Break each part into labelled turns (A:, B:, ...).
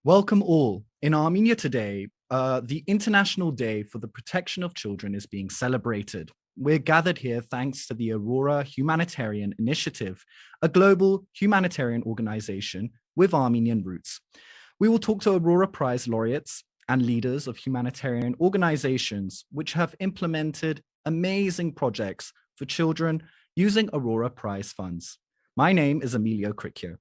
A: Welcome all. In Armenia today, the International Day for the Protection of Children is being celebrated. We're gathered here thanks to the Aurora Humanitarian Initiative, a global humanitarian organization with Armenian roots. We will talk to Aurora Prize laureates and leaders of humanitarian organizations which have implemented amazing projects for children using Aurora Prize funds. My name is Emilio Cricchio.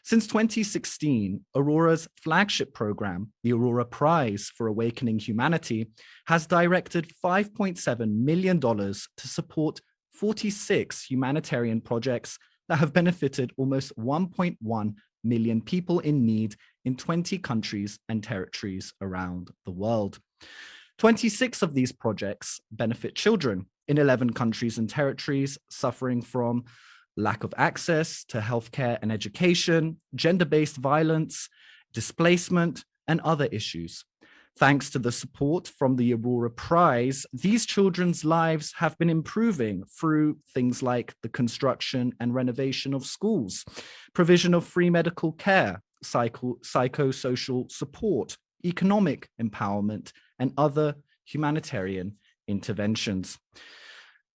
A: Since 2016, Aurora's flagship program, the Aurora Prize for Awakening Humanity, has directed $5.7 million to support 46 humanitarian projects that have benefited almost 1.1 million people in need in 20 countries and territories around the world. 26 of these projects benefit children in 11 countries and territories suffering from lack of access to healthcare and education, gender-based violence, displacement, and other issues. Thanks to the support from the Aurora Prize, these children's lives have been improving through things like the construction and renovation of schools, provision of free medical care, psychosocial support, economic empowerment, and other humanitarian interventions.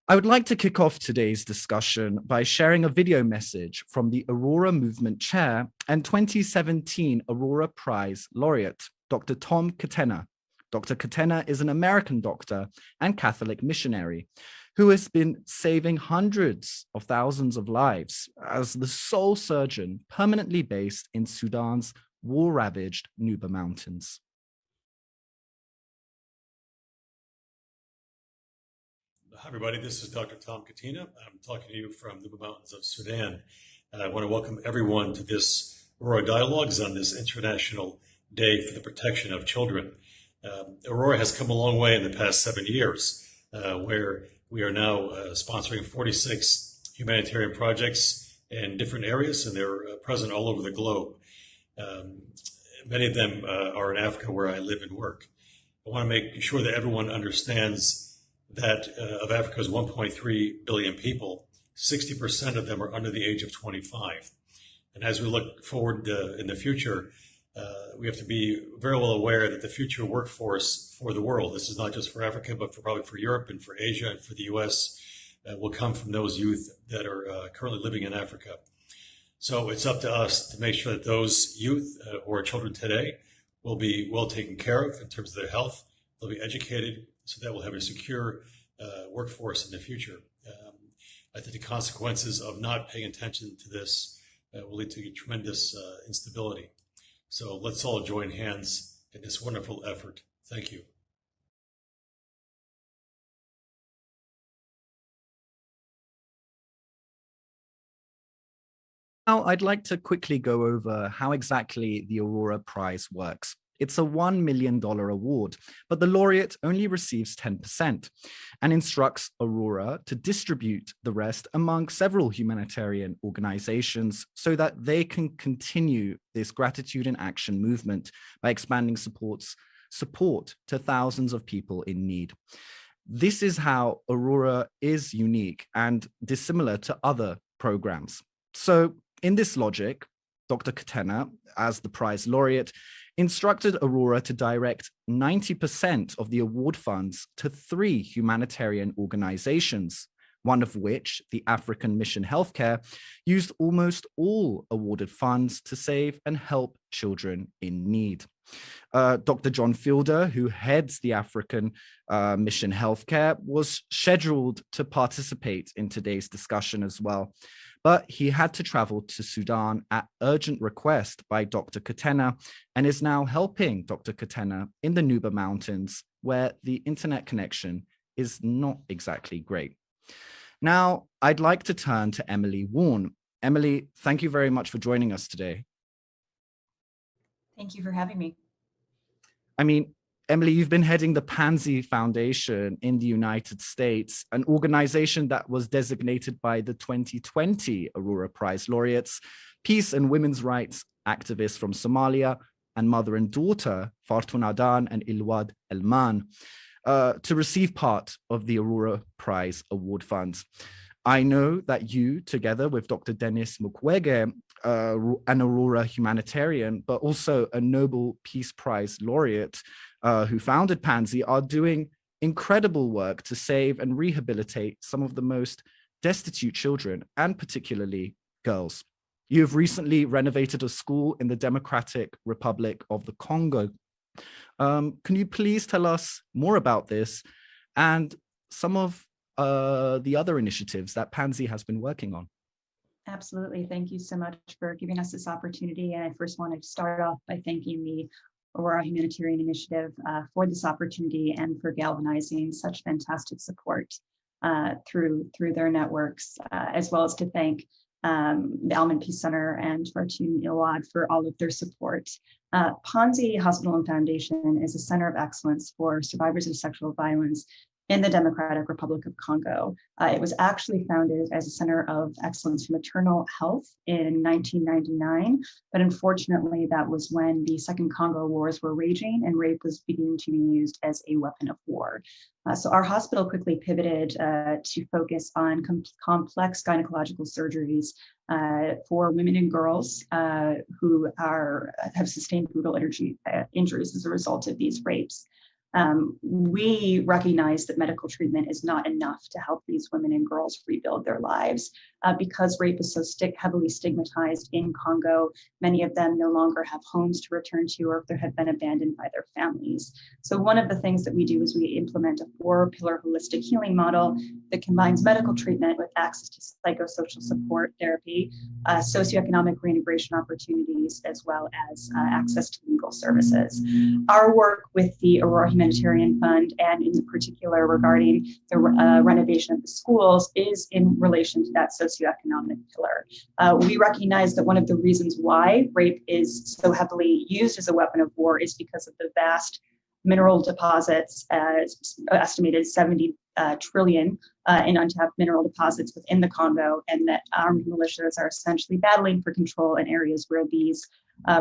A: I would like to kick off today's discussion by sharing a video message from the Aurora Movement Chair and 2017 Aurora Prize laureate, Dr. Tom Catena. Dr. Catena is an American doctor and Catholic missionary who has been saving hundreds of thousands of lives as the sole surgeon permanently based in Sudan's war-ravaged Nuba Mountains.
B: Hi, everybody. This is Dr. Tom Catena. I'm talking to you from the mountains of Sudan. And I want to welcome everyone to this Aurora Dialogues on this International Day for the Protection of Children. Aurora has come a long way in the past 7 years, where we are now sponsoring 46 humanitarian projects in different areas, and they're present all over the globe. Many of them are in Africa, where I live and work. I want to make sure that everyone understands that of Africa's 1.3 billion people, 60% of them are under the age of 25. And as we look forward in the future, we have to be very well aware that the future workforce for the world, this is not just for Africa, but probably for Europe and for Asia and for the US, will come from those youth that are currently living in Africa. So it's up to us to make sure that those youth who are children today will be well taken care of in terms of their health. They'll be educated, so that we'll have a secure workforce in the future. I think the consequences of not paying attention to this will lead to tremendous instability. So let's all join hands in this wonderful effort. Thank you.
A: Now, I'd like to quickly go over how exactly the Aurora Prize works. It's a $1 million award, but the laureate only receives 10% and instructs Aurora to distribute the rest among several humanitarian organizations so that they can continue this gratitude in action movement by expanding support to thousands of people in need. This is how Aurora is unique and dissimilar to other programs. So in this logic, Dr. Catena, as the prize laureate, instructed Aurora to direct 90% of the award funds to 3 humanitarian organizations, one of which, the African Mission Healthcare, used almost all awarded funds to save and help children in need. Dr. John Fielder, who heads the African Mission Healthcare, was scheduled to participate in today's discussion as well. But he had to travel to Sudan at urgent request by Dr. Catena and is now helping Dr. Catena in the Nuba Mountains, where the internet connection is not exactly great. Now, I'd like to turn to Emily Warren. Emily, thank you very much for joining us today.
C: Thank you for having me.
A: I mean, Emily, you've been heading the Pansy Foundation in the United States, an organization that was designated by the 2020 Aurora Prize laureates, peace and women's rights activists from Somalia, and mother and daughter, Fartun Adan and Ilwad Elman, to receive part of the Aurora Prize award funds. I know that you, together with Dr. Dennis Mukwege, an Aurora Humanitarian, but also a Nobel Peace Prize laureate who founded Pansy, are doing incredible work to save and rehabilitate some of the most destitute children, and particularly girls. You have recently renovated a school in the Democratic Republic of the Congo. Can you please tell us more about this and some of the other initiatives that Pansy has been working on?
C: Absolutely. Thank you so much for giving us this opportunity. And I first want to start off by thanking the Aurora Humanitarian Initiative for this opportunity and for galvanizing such fantastic support through their networks, as well as to thank the Alman Peace Center and Fortune Ilwad for all of their support. Pansy Hospital and Foundation is a center of excellence for survivors of sexual violence in the Democratic Republic of Congo. It was actually founded as a center of excellence for maternal health in 1999, but unfortunately that was when the Second Congo Wars were raging and rape was beginning to be used as a weapon of war. So our hospital quickly pivoted to focus on complex gynecological surgeries for women and girls who have sustained brutal injuries as a result of these rapes. We recognize that medical treatment is not enough to help these women and girls rebuild their lives because rape is so heavily stigmatized in Congo. Many of them no longer have homes to return to, or if they have been abandoned by their families. So one of the things that we do is we implement a 4-pillar holistic healing model that combines medical treatment with access to psychosocial support therapy, socioeconomic reintegration opportunities, as well as access to legal services. Our work with the Aurora Humanitarian Fund, and in particular regarding the renovation of the schools, is in relation to that socioeconomic pillar. We recognize that one of the reasons why rape is so heavily used as a weapon of war is because of the vast mineral deposits, estimated 70 trillion in untapped mineral deposits within the Congo, and that armed militias are essentially battling for control in areas where these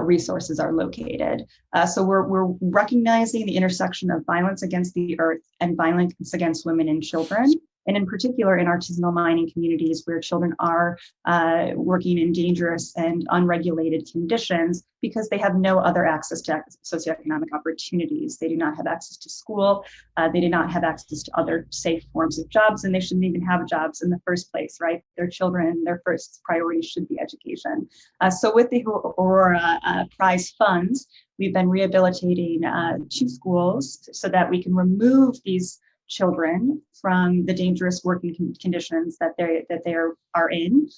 C: resources are located. So we're recognizing the intersection of violence against the earth and violence against women and children, and in particular in artisanal mining communities where children are working in dangerous and unregulated conditions because they have no other access to socioeconomic opportunities. They do not have access to school, they do not have access to other safe forms of jobs, and they shouldn't even have jobs in the first place, right? Their children, their first priority should be education. So with the Aurora Prize funds, we've been rehabilitating 2 schools so that we can remove these children from the dangerous working conditions that they are in,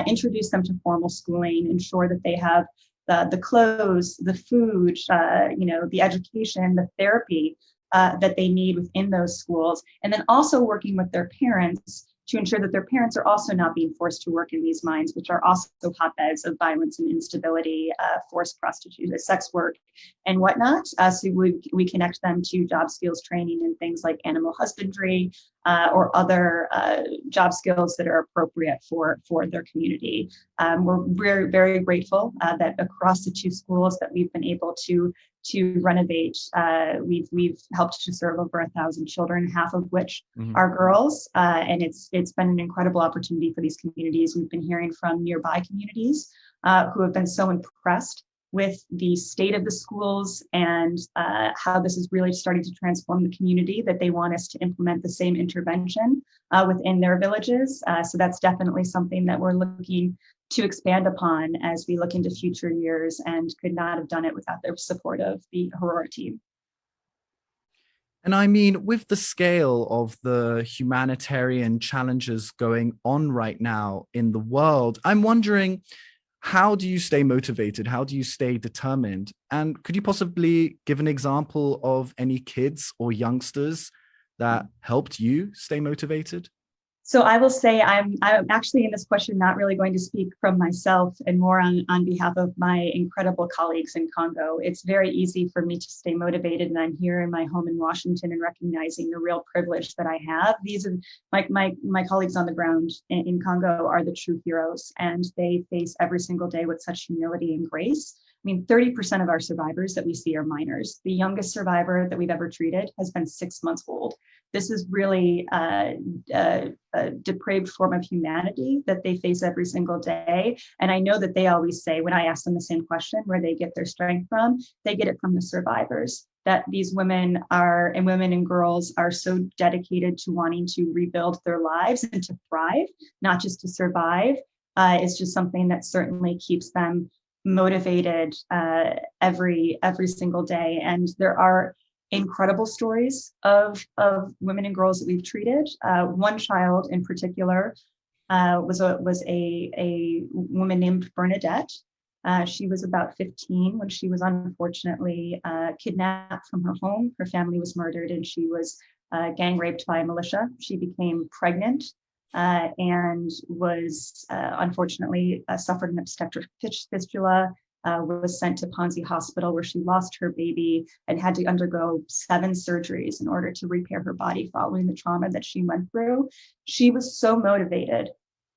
C: introduce them to formal schooling, ensure that they have the clothes, the food, the education, the therapy that they need within those schools, and then also working with their parents to ensure that their parents are also not being forced to work in these mines, which are also hotbeds of violence and instability, forced prostitution, sex work, and whatnot. So we connect them to job skills training and things like animal husbandry or other job skills that are appropriate for their community. We're very, very grateful that across the 2 schools that we've been able to renovate, we've helped to serve over 1,000 children, half of which are girls, and it's been an incredible opportunity for these communities. We've been hearing from nearby communities who have been so impressed with the state of the schools and how this is really starting to transform the community, that they want us to implement the same intervention within their villages. So that's definitely something that we're looking to expand upon as we look into future years, and could not have done it without the support of the Aurora team.
A: And I mean, with the scale of the humanitarian challenges going on right now in the world, I'm wondering, how do you stay motivated? How do you stay determined? And could you possibly give an example of any kids or youngsters that helped you stay motivated?
C: So I will say I'm actually in this question not really going to speak from myself and more on behalf of my incredible colleagues in Congo. It's very easy for me to stay motivated, and I'm here in my home in Washington and recognizing the real privilege that I have. These are my colleagues on the ground in Congo are the true heroes, and they face every single day with such humility and grace. I mean, 30% of our survivors that we see are minors. The youngest survivor that we've ever treated has been 6 months old. This is really a depraved form of humanity that they face every single day. And I know that they always say, when I ask them the same question, where they get their strength from, they get it from the survivors. That these women and girls are so dedicated to wanting to rebuild their lives and to thrive, not just to survive. It's just something that certainly keeps them motivated every single day. And there are incredible stories of women and girls that we've treated. One child in particular was a woman named Bernadette. She was about 15 when she was unfortunately kidnapped from her home. Her family was murdered and she was gang raped by a militia. She became pregnant and was unfortunately suffered an obstetric fistula, was sent to Pansy Hospital where she lost her baby and had to undergo 7 surgeries in order to repair her body following the trauma that she went through. She was so motivated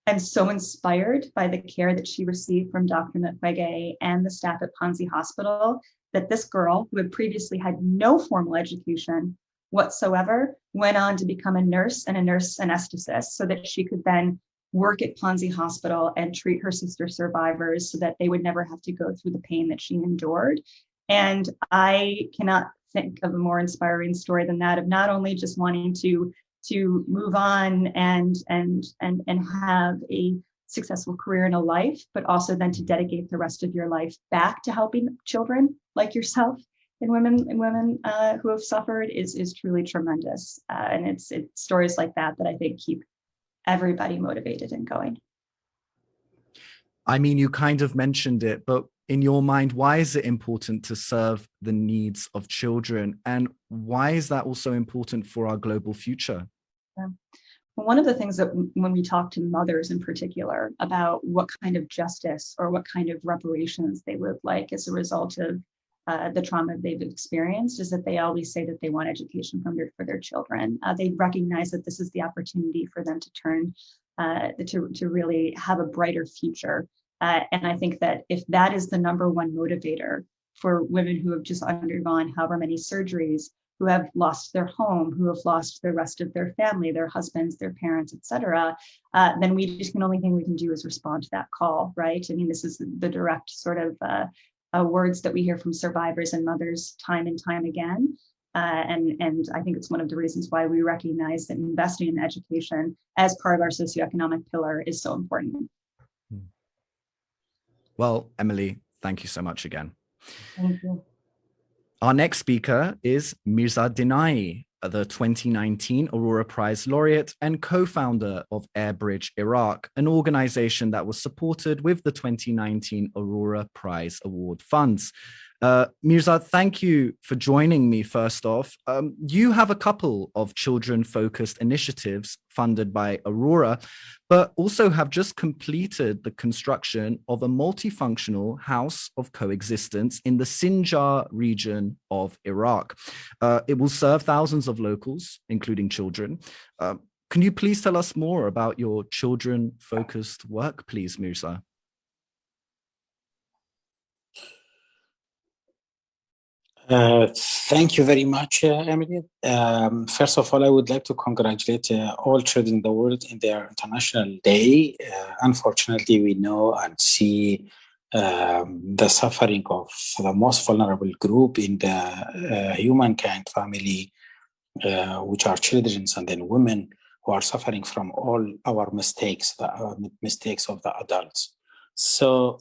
C: and so inspired by the care that she received from Dr. Mukwege and the staff at Pansy Hospital that this girl, who had previously had no formal education whatsoever, went on to become a nurse anesthetist so that she could then work at Pansy Hospital and treat her sister survivors so that they would never have to go through the pain that she endured. And I cannot think of a more inspiring story than that, of not only just wanting to move on and have a successful career in a life, but also then to dedicate the rest of your life back to helping children like yourself and women who have suffered is truly tremendous. And it's stories like that I think keep everybody motivated and going.
A: I mean, you kind of mentioned it, but in your mind, why is it important to serve the needs of children? And why is that also important for our global future?
C: Well, one of the things that when we talk to mothers in particular about what kind of justice or what kind of reparations they would like as a result of the trauma they've experienced, is that they always say that they want education for their children. They recognize that this is the opportunity for them to turn to really have a brighter future. And I think that if that is the number one motivator for women who have just undergone however many surgeries, who have lost their home, who have lost the rest of their family, their husbands, their parents, et cetera, then the only thing we can do is respond to that call, right? I mean, this is the direct sort of words that we hear from survivors and mothers time and time again. And I think it's one of the reasons why we recognize that investing in education as part of our socioeconomic pillar is so important.
A: Well, Emily, thank you so much again.
C: Thank you.
A: Our next speaker is Mirza Dinai, the 2019 Aurora Prize laureate and co-founder of Airbridge Iraq, an organization that was supported with the 2019 Aurora Prize Award funds. Mirza, thank you for joining me first off. You have a couple of children-focused initiatives funded by Aurora, but also have just completed the construction of a multifunctional house of coexistence in the Sinjar region of Iraq. It will serve thousands of locals, including children. Can you please tell us more about your children-focused work, please, Mirza?
D: Thank you very much, Emily. First of all, I would like to congratulate all children in the world in their International Day. Unfortunately, we know and see the suffering of the most vulnerable group in the humankind family, which are children and then women who are suffering from all our mistakes, the mistakes of the adults. So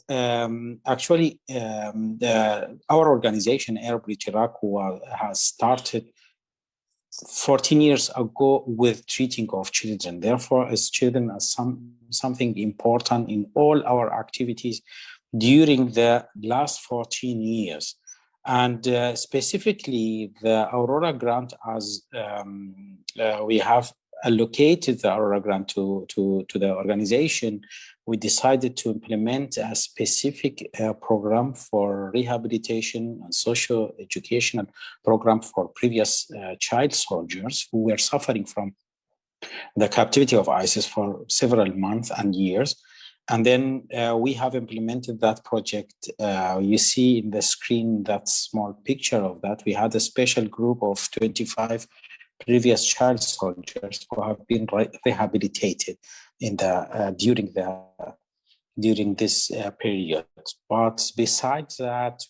D: actually, our organization, Airbridge Iraq, has started 14 years ago with treating of children. Therefore, as children are something important in all our activities during the last 14 years. And specifically, the Aurora grant, as we have allocated the Aurora grant to the organization, we decided to implement a specific program for rehabilitation and social educational program for previous child soldiers who were suffering from the captivity of ISIS for several months and years. And then we have implemented that project. You see in the screen that small picture of that. We had a special group of 25 previous child soldiers who have been rehabilitated in the during this period. But besides that,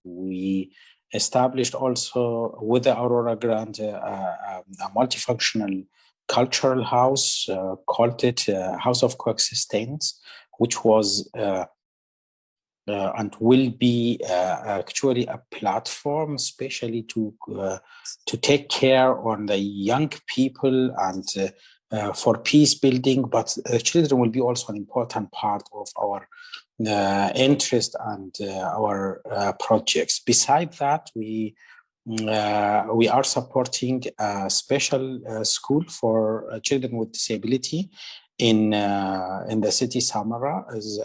D: we established also with the Aurora Grant a multifunctional cultural house, called it House of Coexistence, which was and will be actually a platform, especially to take care on the young people and for peace building. But children will be also an important part of our interest and our projects. Besides that, we are supporting a special school for children with disability in the city Samara, is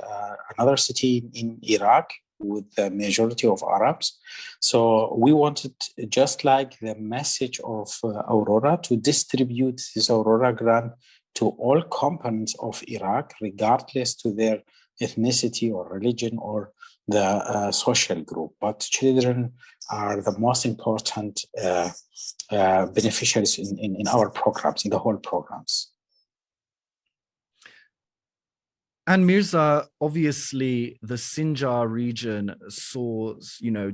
D: another city in Iraq with the majority of Arabs. So we wanted, just like the message of Aurora, to distribute this Aurora grant to all components of Iraq, regardless to their ethnicity or religion or the social group. But children are the most important beneficiaries in our programs, in the whole programs.
A: And Mirza, obviously, the Sinjar region saw,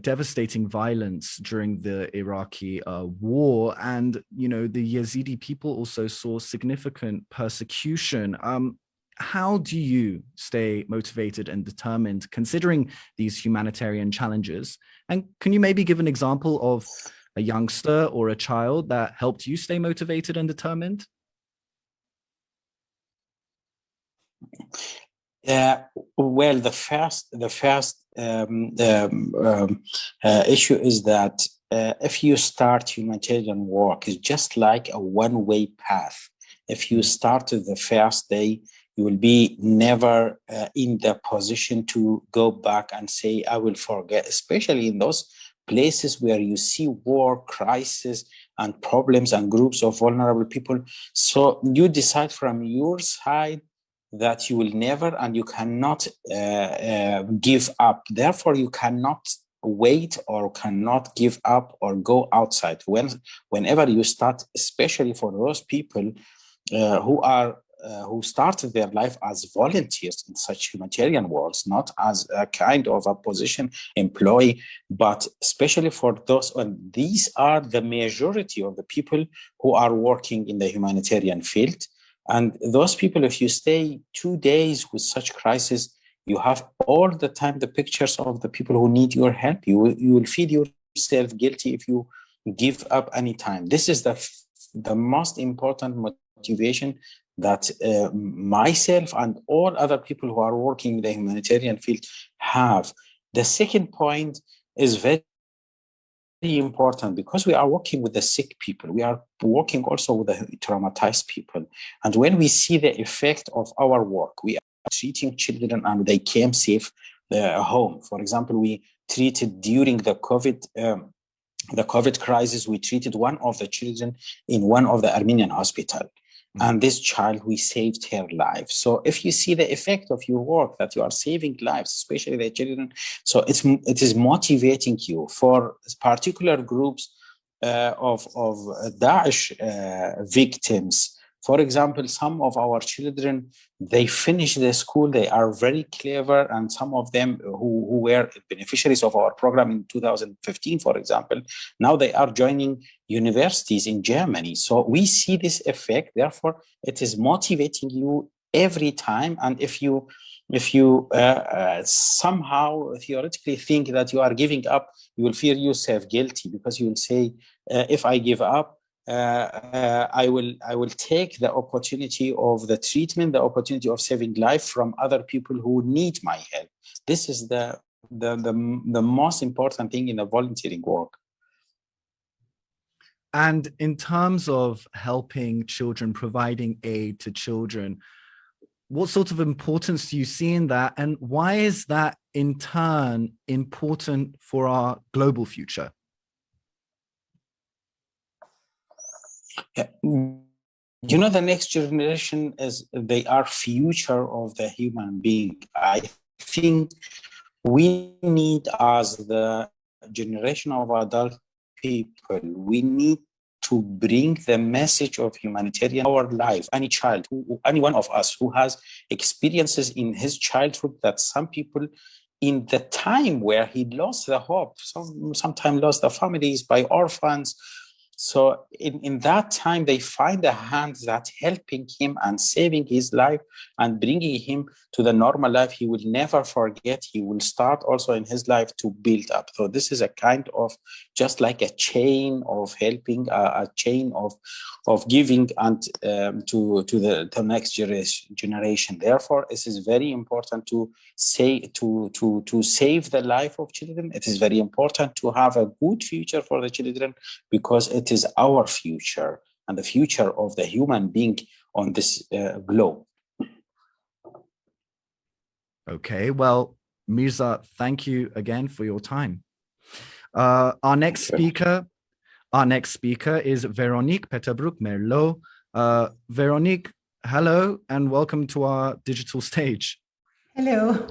A: devastating violence during the Iraqi war, and the Yazidi people also saw significant persecution. How do you stay motivated and determined considering these humanitarian challenges? And can you maybe give an example of a youngster or a child that helped you stay motivated and determined?
D: Well, the first issue is that if you start humanitarian work, it's just like a one-way path. If you started the first day, you will be never in the position to go back and say, I will forget, especially in those places where you see war, crisis, and problems and groups of vulnerable people. So you decide from your side that you will never and you cannot give up. Therefore, you cannot wait or cannot give up or go outside. Whenever you start, especially for those people who started their life as volunteers in such humanitarian works, not as a kind of a position employee, but especially for those, and these are the majority of the people who are working in the humanitarian field. And those people, if you stay 2 days with such crisis, you have all the time the pictures of the people who need your help. You will feel yourself guilty if you give up any time. This is the most important motivation that myself and all other people who are working in the humanitarian field have. The second point is very important because we are working with the sick people. We are working also with the traumatized people. And when we see the effect of our work, we are treating children and they came safe home. For example, we treated during the COVID crisis, we treated one of the children in one of the Armenian hospitals. And this child, we saved her life. So if you see the effect of your work, that you are saving lives, especially the children, so it is motivating you. For particular groups of Daesh victims, for example, some of our children, they finish the school, they are very clever, and some of them who were beneficiaries of our program in 2015, for example, now they are joining universities in Germany. So we see this effect, therefore it is motivating you every time. And if you somehow theoretically think that you are giving up, you will feel yourself guilty, because you will say, if I give up, I will take the opportunity of the treatment, the opportunity of saving life from other people who need my help. This is the most important thing in the volunteering work.
A: And in terms of helping children, providing aid to children, what sort of importance do you see in that? And why is that in turn important for our global future?
D: The next generation they are future of the human being. I think we need, as the generation of adult people, we need to bring the message of humanitarian in our life. Any child, any one of us who has experiences in his childhood that some people in the time where he lost the hope, sometimes lost the families by orphans. So in that time, they find a hand that helping him and saving his life and bringing him to the normal life he will never forget. He will start also in his life to build up. So this is a kind of just like a chain of helping, a chain of giving and to the next generation. Therefore, it is very important to save the life of children. It is very important to have a good future for the children, because it is our future and the future of the human being on this globe.
A: Okay, well, Mirza, thank you again for your time. Our next speaker is Veronique Peterbrook-Merlot. Veronique, hello, and welcome to our digital stage.
E: Hello.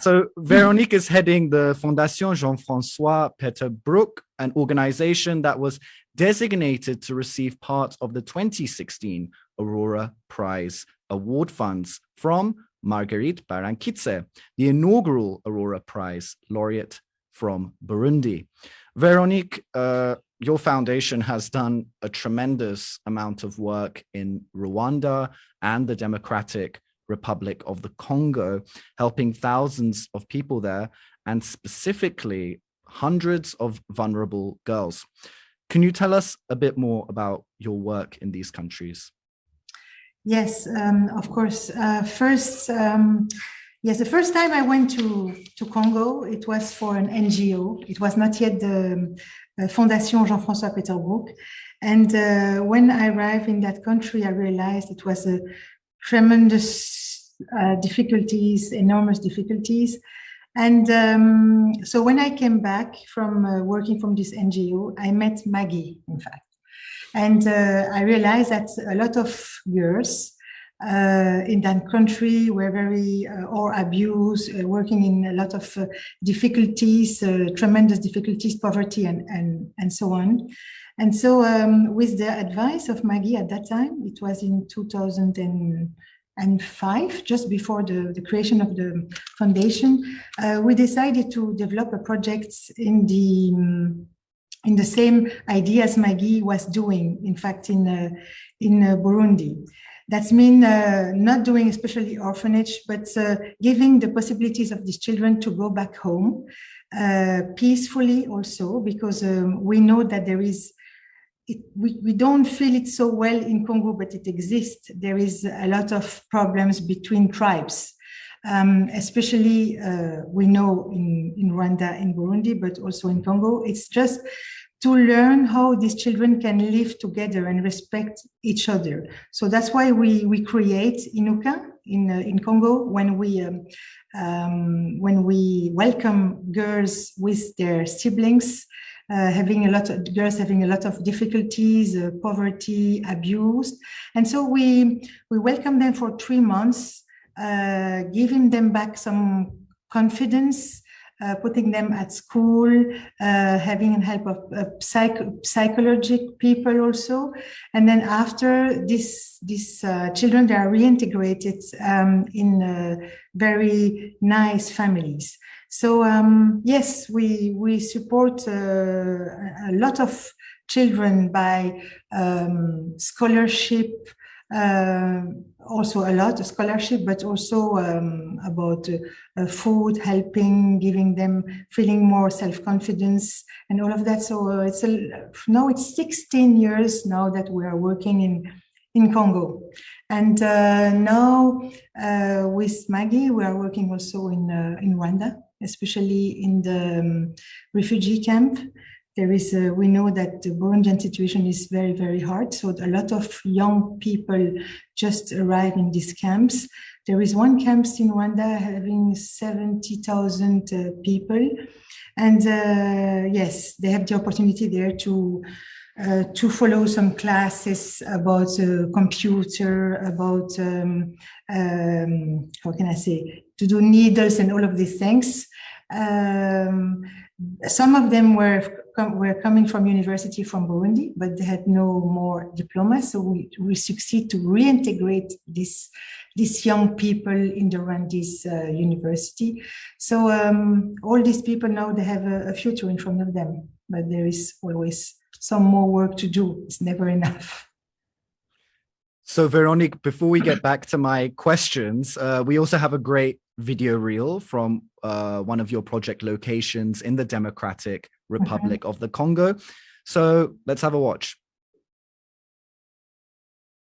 A: So Veronique is heading the Fondation Jean-François Peterbrook, an organization that was designated to receive part of the 2016 Aurora Prize award funds from Marguerite Barankitse, the inaugural Aurora Prize laureate from Burundi. Veronique, your foundation has done a tremendous amount of work in Rwanda and the Democratic Republic of the Congo, helping thousands of people there, and specifically hundreds of vulnerable girls. Can you tell us a bit more about your work in these countries?
E: Yes, of course. The first time I went to Congo, it was for an NGO. It was not yet the Fondation Jean-François Peterbrook. And when I arrived in that country, I realized it was a tremendous difficulties, enormous difficulties. And so when I came back from working from this NGO, I met Maggie, in fact. And I realized that a lot of girls in that country were very, or abused, working in a lot of difficulties, tremendous difficulties, poverty, and so on. And so with the advice of Maggie at that time, it was in 2005, just before the creation of the foundation, we decided to develop a project in the same idea as Maggie was doing, in fact, in Burundi. That's mean not doing especially orphanage, but giving the possibilities of these children to go back home peacefully also, because we know that there is, we don't feel it so well in Congo, but it exists. There is a lot of problems between tribes, especially we know in Rwanda, in Burundi, but also in Congo. It's just to learn how these children can live together and respect each other. So that's why we create Inuka in Congo, when we welcome girls with their siblings, having a lot of girls having a lot of difficulties, poverty, abuse. And so we welcome them for 3 months, giving them back some confidence, putting them at school, having help of psychological people also. And then after these children, they are reintegrated in very nice families. So yes, we support a lot of children by scholarship, also a lot of scholarship, but also about food, helping, giving them, feeling more self-confidence and all of that. So now it's 16 years now that we are working in Congo. And now with Maggie, we are working also in Rwanda, especially in the refugee camp. There is, we know that the Burundian situation is very, very hard. So a lot of young people just arrive in these camps. There is one camp in Rwanda having 70,000 people. And yes, they have the opportunity there to follow some classes about computer, about, how can I say, to do needles and all of these things. Some of them were were coming from university from Burundi, but they had no more diplomas. So we succeed to reintegrate these young people in the Rwandese university. So all these people now, they have a future in front of them, but there is always some more work to do. It's never enough.
A: So Veronique, before we get back to my questions, we also have a great video reel from one of your project locations in the Democratic Republic of the Congo. So let's have a watch.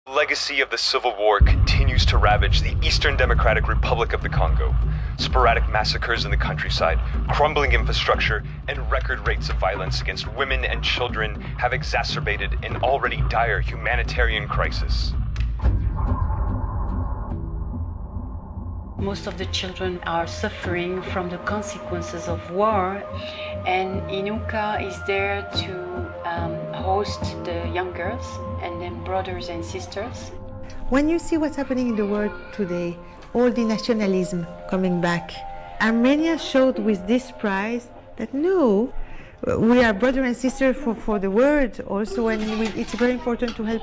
F: The legacy of the Civil War continues to ravage the Eastern Democratic Republic of the Congo. Sporadic massacres in the countryside, crumbling infrastructure, and record rates of violence against women and children have exacerbated an already dire humanitarian crisis.
G: Most of the children are suffering from the consequences of war, and Inuka is there to host the young girls and then brothers and sisters.
H: When you see what's happening in the world today, all the nationalism coming back, Armenia showed with this prize that no, we are brother and sister for the world also, and it's very important to help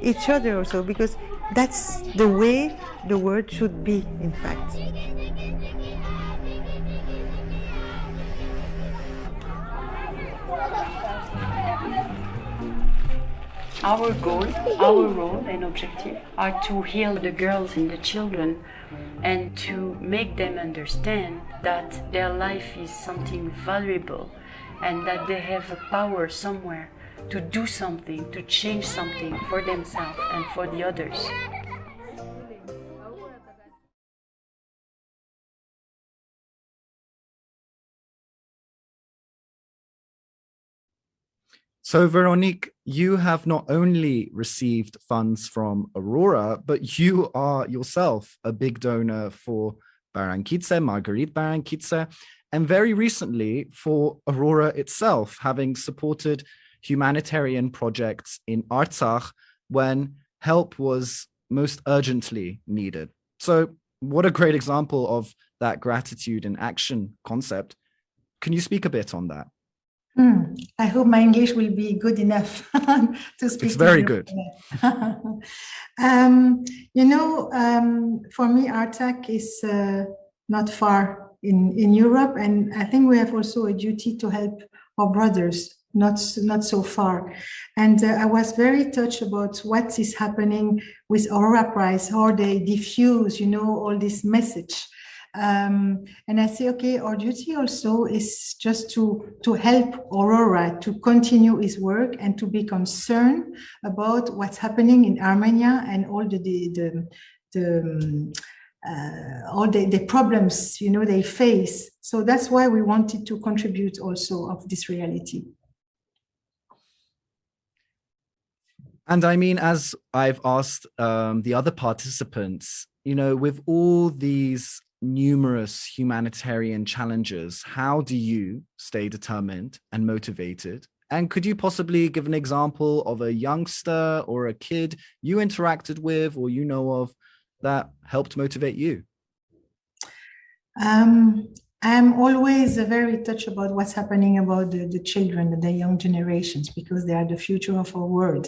H: each other also, because that's the way the world should be, in fact.
G: Our goal, our role and objective are to heal the girls and the children and to make them understand that their life is something valuable and that they have a power somewhere to do something, to change something for themselves and for the others.
A: So Veronique, you have not only received funds from Aurora, but you are yourself a big donor for Barranquilla, Marguerite Barranquilla, and very recently for Aurora itself, having supported humanitarian projects in Artsakh when help was most urgently needed. So what a great example of that gratitude in action concept. Can you speak a bit on that?
E: I hope my English will be good enough to speak.
A: It's very good.
E: For me, Artsakh is not far in Europe, and I think we have also a duty to help our brothers not so far. And I was very touched about what is happening with Aurora Prize, how they diffuse, all this message. And I say, okay, our duty also is just to help Aurora to continue his work and to be concerned about what's happening in Armenia and all the problems, they face. So that's why we wanted to contribute also of this reality.
A: And I mean, as I've asked the other participants, with all these numerous humanitarian challenges, how do you stay determined and motivated? And could you possibly give an example of a youngster or a kid you interacted with or you know of that helped motivate you?
E: I'm always very touched about what's happening about the children and the young generations, because they are the future of our world.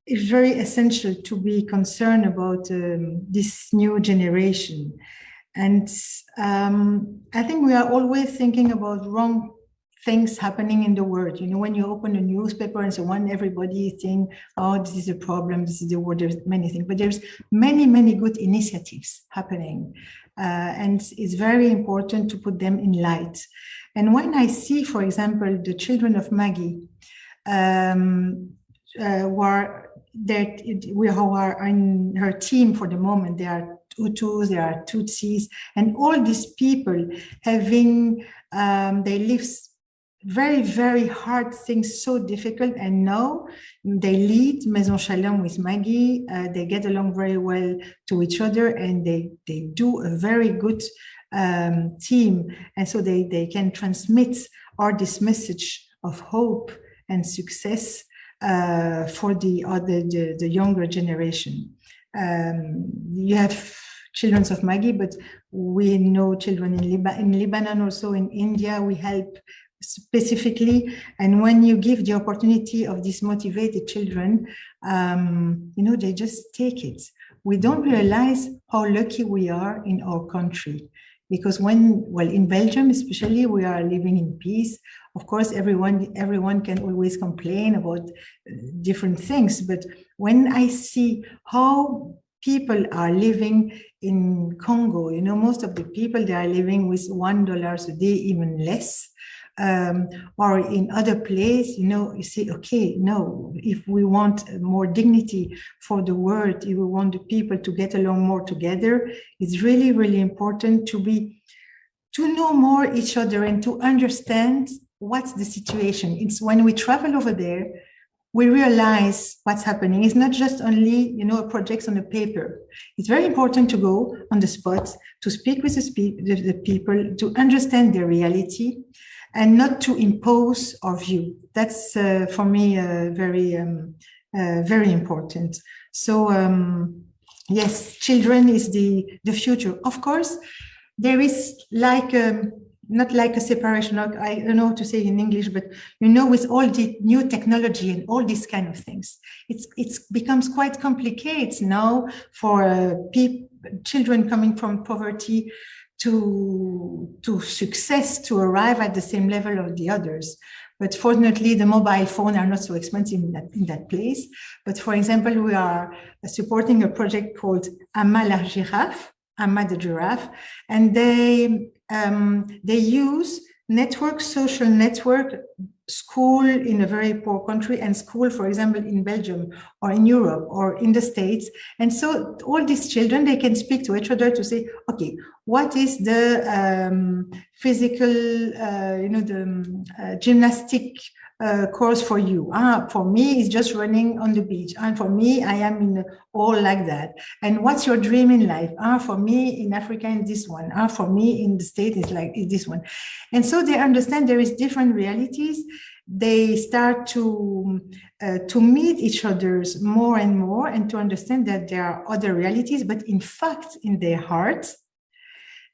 E: It's very essential to be concerned about this new generation. And I think we are always thinking about wrong things happening in the world. When you open a newspaper and so on, everybody thinks, oh, this is a problem, this is the world, there's many things. But there's many, many good initiatives happening. And it's very important to put them in light. And when I see, for example, the children of Maggie, who are in her team for the moment, they are Hutus, they are Tutsis, and all these people having they live very, very hard things, so difficult, and now they lead Maison Shalom with Maggie. They get along very well to each other, and they do a very good team, and so they can transmit all this message of hope and success for the younger generation. You have children of Maggie, but we know children in Lebanon, also in India. We help specifically, and when you give the opportunity of these motivated children, they just take it. We don't realize how lucky we are in our country, because in Belgium especially, we are living in peace. Of course, everyone can always complain about different things, but when I see how people are living in Congo, most of the people, they are living with $1 a day, even less. Or in other places, you say, okay, no, if we want more dignity for the world, if we want the people to get along more together, it's really, really important to know more each other and to understand what's the situation. It's when we travel over there, we realize what's happening. It's not just only, projects on the paper. It's very important to go on the spot, to speak with the people, to understand their reality, and not to impose our view. That's for me very important. So yes, children is the future. Of course, there is not like a separation. I don't know how to say in English, but with all the new technology and all these kind of things, it becomes quite complicated now for children coming from poverty to success, to arrive at the same level of the others. But fortunately, the mobile phone are not so expensive in that place. But for example, we are supporting a project called Amma la Giraffe, Amma the Giraffe, and they use social network, school in a very poor country and school, for example, in Belgium or in Europe or in the States. And so all these children, they can speak to each other to say, okay, what is the physical, gymnastic course for you? For me, it's just running on the beach. And for me, I am in all like that. And what's your dream in life? For me, in Africa, is this one. For me, in the States, is this one. And so they understand there is different realities. They start to meet each other more and more, and to understand that there are other realities, but in fact, in their hearts,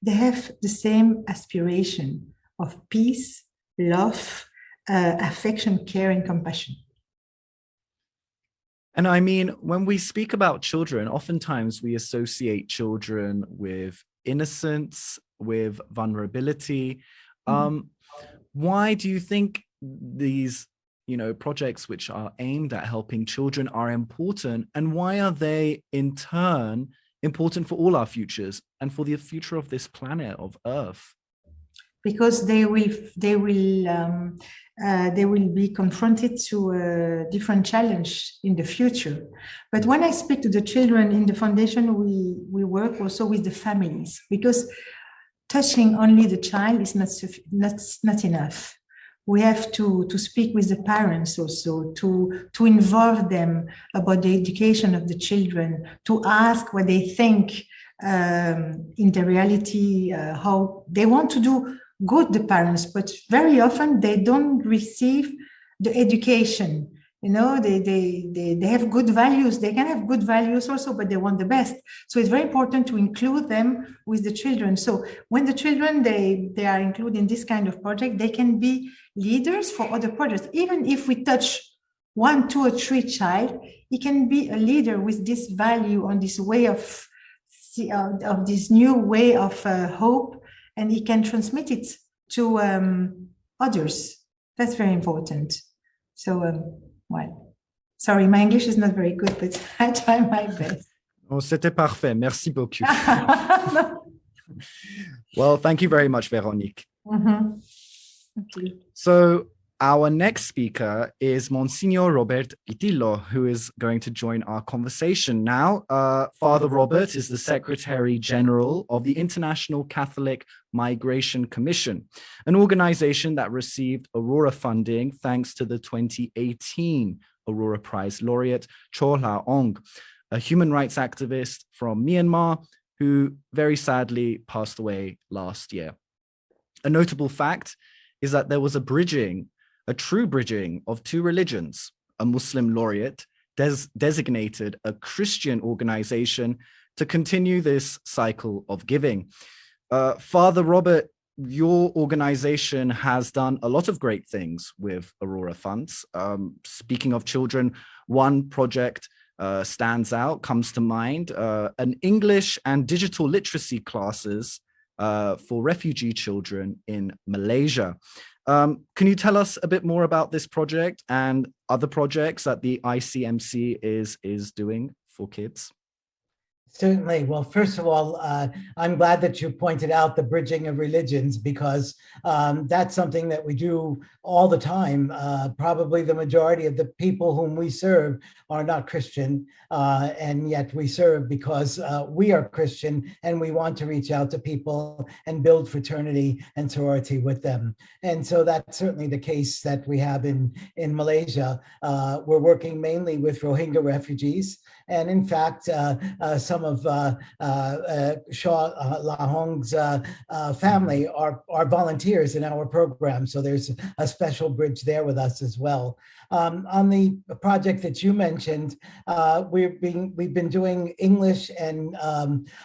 E: they have the same aspiration of peace, love, affection, care, and compassion.
A: And I mean, when we speak about children, oftentimes we associate children with innocence, with vulnerability. Why do you think these, projects which are aimed at helping children are important, and why are they in turn important for all our futures and for the future of this planet, of Earth?
E: Because they will be confronted to a different challenge in the future. But when I speak to the children in the foundation, we work also with the families, because touching only the child is not enough. We have to speak with the parents also, to involve them about the education of the children, to ask what they think in the reality, how they want to do good, the parents, but very often they don't receive the education. They have good values. They can have good values also, but they want the best. So it's very important to include them with the children. So when the children, they are included in this kind of project, they can be leaders for other projects. Even if we touch 1, 2, or 3 child, he can be a leader with this value on this way of this new way of hope, and he can transmit it to others. That's very important. So, sorry, my English is not very good, but I try my best.
A: Oh, c'était parfait. Merci beaucoup. Well, thank you very much, Véronique.
E: Okay.
A: So our next speaker is Monsignor Robert Itillo, who is going to join our conversation now. Father Robert is the Secretary General of the International Catholic Migration Commission, an organization that received Aurora funding thanks to the 2018 Aurora Prize laureate Cho La-ong, a human rights activist from Myanmar who very sadly passed away last year. A notable fact is that there was a true bridging of 2 religions. A Muslim laureate designated a Christian organization to continue this cycle of giving. Father Robert, your organization has done a lot of great things with Aurora funds. Speaking of children, one project stands out, comes to mind, an English and digital literacy classes for refugee children in Malaysia. Can you tell us a bit more about this project and other projects that the ICMC is doing for kids?
I: Certainly. Well, first of all, I'm glad that you pointed out the bridging of religions, because that's something that we do all the time. Probably the majority of the people whom we serve are not Christian, and yet we serve because we are Christian and we want to reach out to people and build fraternity and sorority with them. And so that's certainly the case that we have in Malaysia. We're working mainly with Rohingya refugees. And in fact, some of Shaw Lahong's family are volunteers in our program. So there's a special bridge there with us as well. On the project that you mentioned, we've been doing English and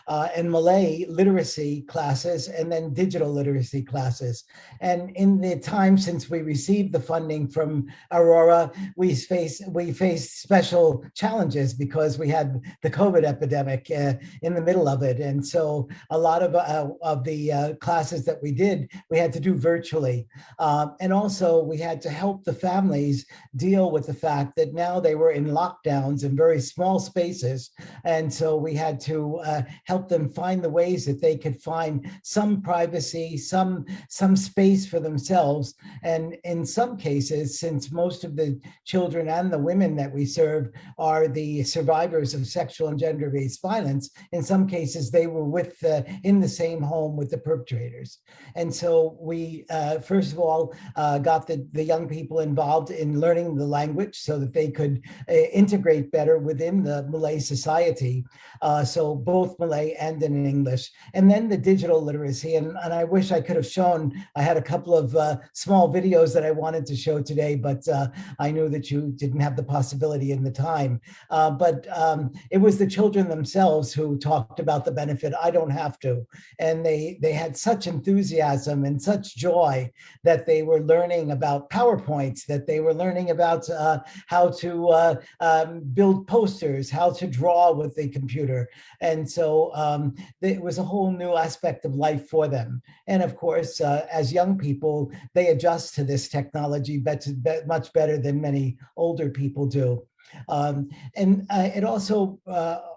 I: Malay literacy classes, and then digital literacy classes. And in the time since we received the funding from Aurora, we faced special challenges because we had the COVID epidemic in the middle of it. And so a lot of the classes that we did, we had to do virtually. And also we had to help the families deal with the fact that now they were in lockdowns in very small spaces. And so we had to help them find the ways that they could find some privacy, some space for themselves. And in some cases, since most of the children and the women that we serve are the survivors of sexual and gender-based violence, in some cases they were in the same home with the perpetrators. And so we first of all got the young people involved in learning the language so that they could integrate better within the Malay society. So both Malay and in English. And then the digital literacy. And I wish I could have shown, I had a couple of small videos that I wanted to show today, but I knew that you didn't have the possibility in the time. But it was the children themselves who talked about the benefit. I don't have to. And they had such enthusiasm and such joy that they were learning about PowerPoints, that they were learning about how to build posters, how to draw with the computer. And so it was a whole new aspect of life for them. And of course, as young people, they adjust to this technology much better than many older people do. And it also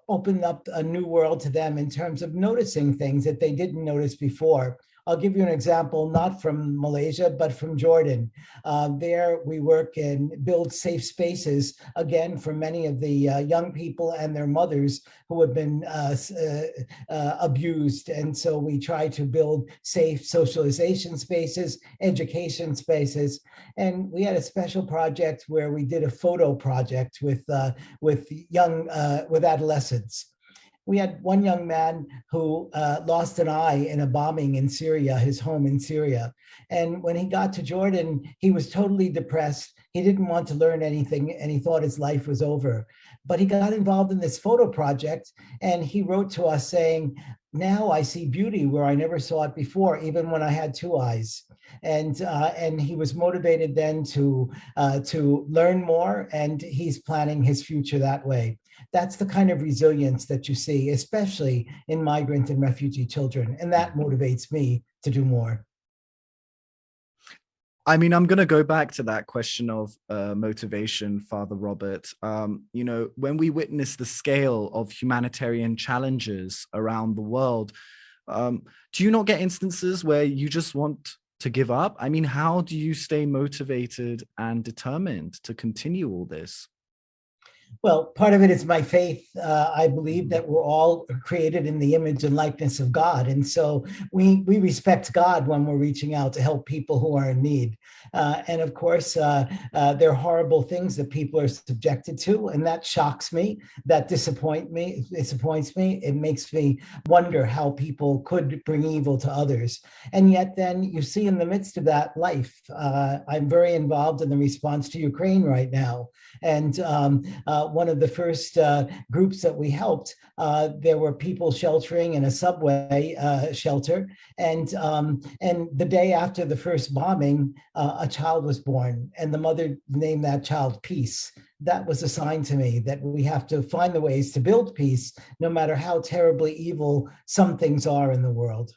I: opened up a new world to them in terms of noticing things that they didn't notice before. I'll give you an example, not from Malaysia, but from Jordan. There we work and build safe spaces, again, for many of the young people and their mothers who have been abused. And so we try to build safe socialization spaces, education spaces. And we had a special project where we did a photo project with adolescents. We had one young man who lost an eye in a bombing in Syria, his home in Syria. And when he got to Jordan, he was totally depressed. He didn't want to learn anything and he thought his life was over. But he got involved in this photo project and he wrote to us saying, now I see beauty where I never saw it before, even when I had two eyes. And he was motivated then to learn more, and he's planning his future that way. That's the kind of resilience that you see, especially in migrant and refugee children. And that motivates me to do more.
A: I mean, I'm going to go back to that question of motivation, Father Robert. When we witness the scale of humanitarian challenges around the world, do you not get instances where you just want to give up? I mean, how do you stay motivated and determined to continue all this?
I: Well, part of it is my faith. I believe that we're all created in the image and likeness of God. And so we respect God when we're reaching out to help people who are in need. And of course, there are horrible things that people are subjected to, and that shocks me, that disappoints me. It makes me wonder how people could bring evil to others. And yet then you see in the midst of that life, I'm very involved in the response to Ukraine right now. And one of the first groups that we helped, there were people sheltering in a subway shelter. And the day after the first bombing, a child was born, and the mother named that child Peace. That was a sign to me that we have to find the ways to build peace, no matter how terribly evil some things are in the world.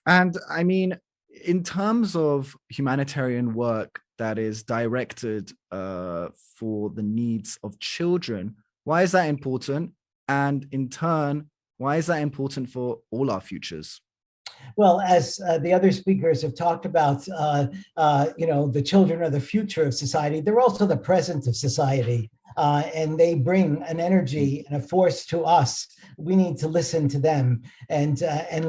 A: And I mean, in terms of humanitarian work that is directed for the needs of children, why is that important? And in turn, why is that important for all our futures?
I: Well, as the other speakers have talked about, the children are the future of society. They're also the present of society, and they bring an energy and a force to us. We need to listen to them and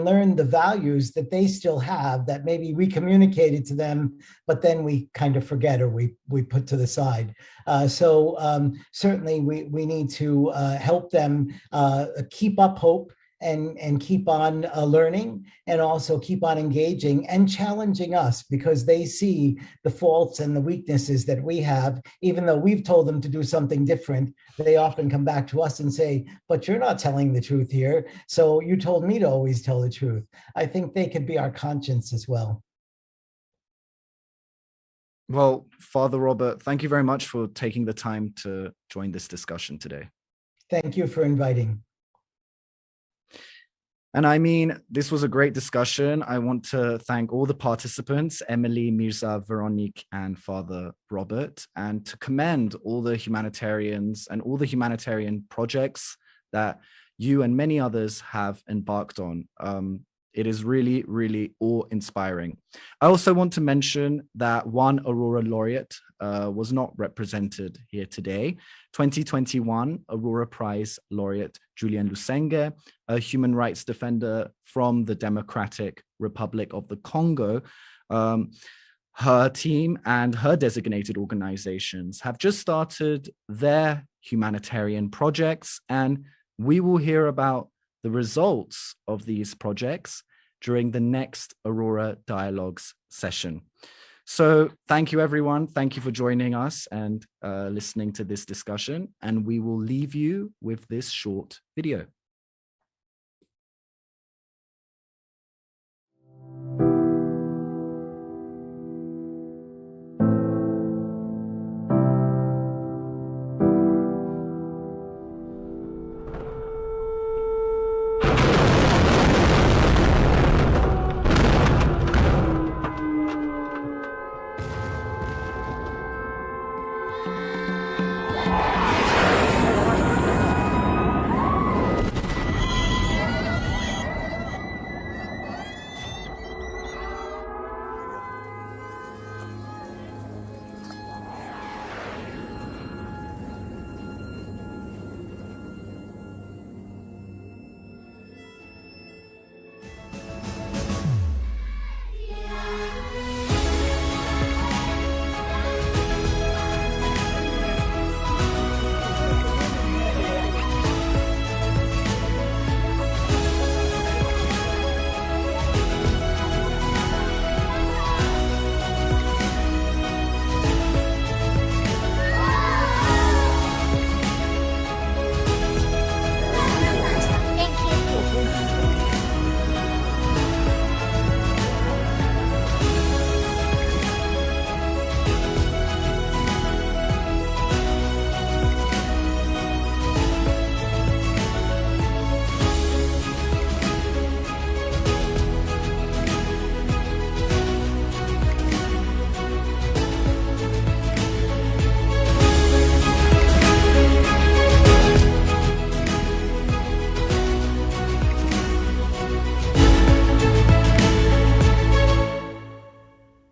I: learn the values that they still have that maybe we communicated to them, but then we kind of forget or we put to the side. So certainly we need to help them keep up hope and keep on learning, and also keep on engaging and challenging us, because they see the faults and the weaknesses that we have. Even though we've told them to do something different, they often come back to us and say, but you're not telling the truth here. So you told me to always tell the truth. I think they could be our conscience as well.
A: Well, Father Robert, thank you very much for taking the time to join this discussion today.
I: Thank you for inviting.
A: And I mean, this was a great discussion. I want to thank all the participants, Emily, Mirza, Veronique, and Father Robert, and to commend all the humanitarians and all the humanitarian projects that you and many others have embarked on. It is really, really awe-inspiring. I also want to mention that one Aurora laureate was not represented here today. 2021 Aurora Prize laureate Julian Lusenge, a human rights defender from the Democratic Republic of the Congo, her team and her designated organizations have just started their humanitarian projects, and we will hear about the results of these projects during the next Aurora Dialogues session. So thank you, everyone. Thank you for joining us and listening to this discussion. And we will leave you with this short video.